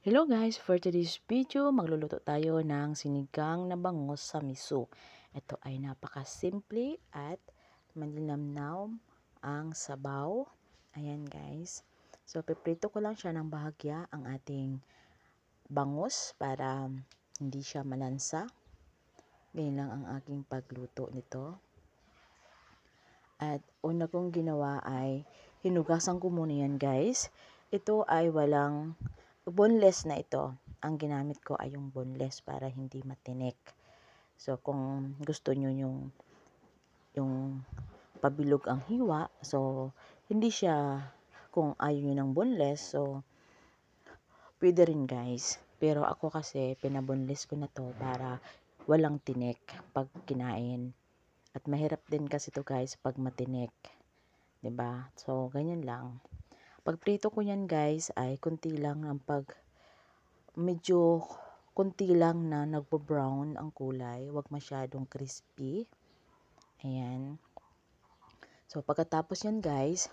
Hello guys! For today's video, magluluto tayo ng sinigang na bangus sa miso. Ito ay napakasimple at malinamnam ang sabaw. Ayan guys. So, piprito ko lang siya ng bahagya ang ating bangus para hindi siya malansa. Ganyan lang ang aking pagluto nito. At una kong ginawa ay hinugasan ko muna yan guys. Ito ay walang boneless na ito. Ang ginamit ko ay yung boneless para hindi matinik. So, kung gusto nyo yung pabilog ang hiwa, so, hindi siya, kung ayaw nyo ng boneless, so, pwede rin guys. Pero ako kasi, pinaboneless ko na to para walang tinik pag kinain. At mahirap din kasi to guys pag matinik. 'Di ba? So, ganyan lang. Pag prito ko yan guys, ay kunti lang ang medyo kunti lang na nagbo-brown ang kulay. Huwag masyadong crispy. Ayan. So, pagkatapos yan guys,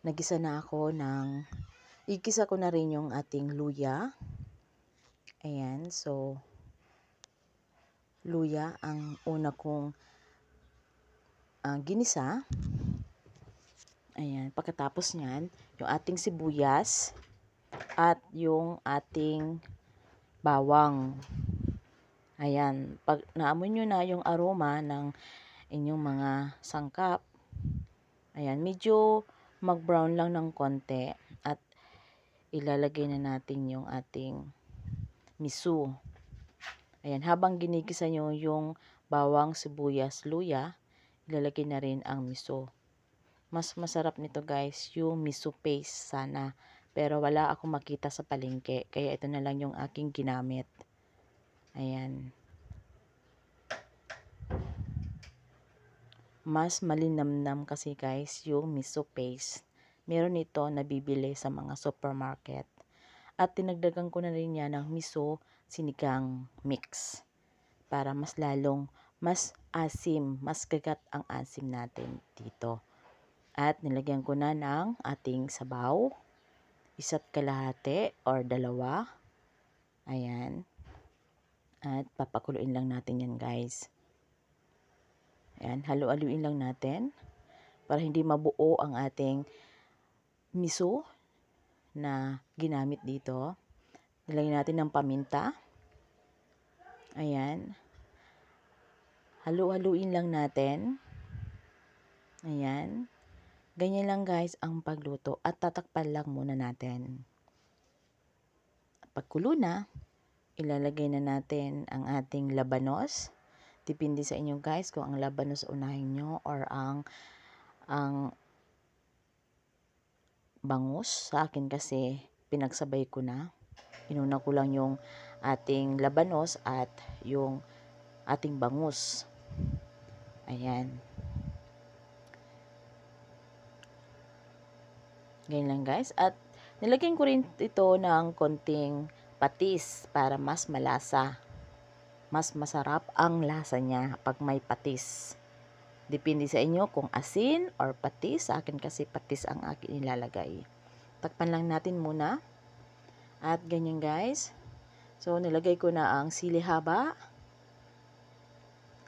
nagisa na ako igisa ko na rin yung ating luya. Ayan. So, luya ang una kong ginisa. Ayan. Pagkatapos nyan, yung ating sibuyas at yung ating bawang. Ayan, pag naamoy nyo na yung aroma ng inyong mga sangkap, ayan, medyo mag-brown lang ng konti at ilalagay na natin yung ating miso. Ayan, habang ginigisa nyo yung bawang, sibuyas, luya, ilalagay na rin ang miso. Mas masarap nito guys, yung miso paste sana. Pero wala akong makita sa palengke, kaya ito na lang yung aking ginamit. Ayan. Mas malinamnam kasi guys yung miso paste. Meron ito nabibili sa mga supermarket. At tinagdagan ko na rin yan ng miso sinigang mix. Para mas lalong, mas asim, mas kagat ang asim natin dito. At nilagyan ko na ng ating sabaw. Isa't kalahati or dalawa. Ayan. At papakuluin lang natin yan guys. Ayan, halu-haluin lang natin para hindi mabuo ang ating miso na ginamit dito. Nilagyan natin ng paminta. Ayan. Halu-haluin lang natin. Ayan. Ganyan lang guys ang pagluto at tatakpan lang muna natin. Pagkulo na, ilalagay na natin ang ating labanos. Depende sa inyo guys kung ang labanos unahin nyo or ang bangus. Sa akin kasi pinagsabay ko na. Inuna ko lang yung ating labanos at yung ating bangus. Ayan. Ganyan lang guys. At nilagyan ko rin ito ng konting patis para mas malasa. Mas masarap ang lasa niya pag may patis. Depende sa inyo kung asin or patis. Sa akin kasi patis ang akin ilalagay. Takpan lang natin muna. At ganyan guys. So, nilagay ko na ang sili haba.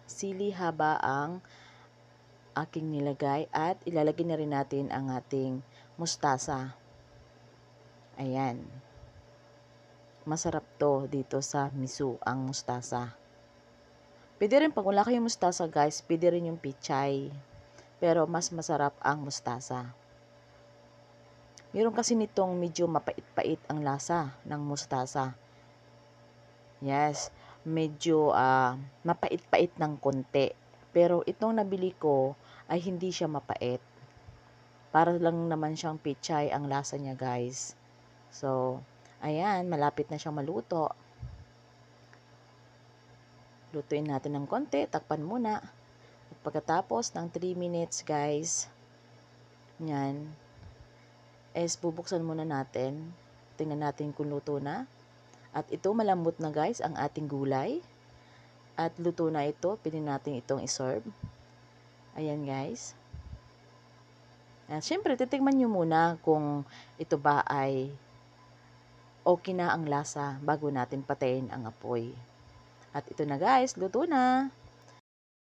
Sili haba ang aking nilagay. At ilalagay na rin natin ang ating mustasa. Ayan. Masarap to dito sa miso, ang mustasa. Pwede rin pag wala kayong mustasa guys, pwede rin yung pichay. Pero mas masarap ang mustasa. Meron kasi nitong medyo mapait-pait ang lasa ng mustasa. Yes, medyo mapait-pait ng konti. Pero itong nabili ko ay hindi siya mapait. Para lang naman siyang pichay ang lasa niya guys. So, ayan, malapit na siyang maluto. Lutuin natin ng konti, takpan muna. At pagkatapos ng 3 minutes guys, yan, bubuksan muna natin. Tingnan natin kung luto na. At ito, malambot na guys ang ating gulay. At luto na ito, pwede natin itong iserve. Ayan guys. At syempre, titigman nyo muna kung ito ba ay okay na ang lasa bago natin patayin ang apoy. At ito na guys, luto na.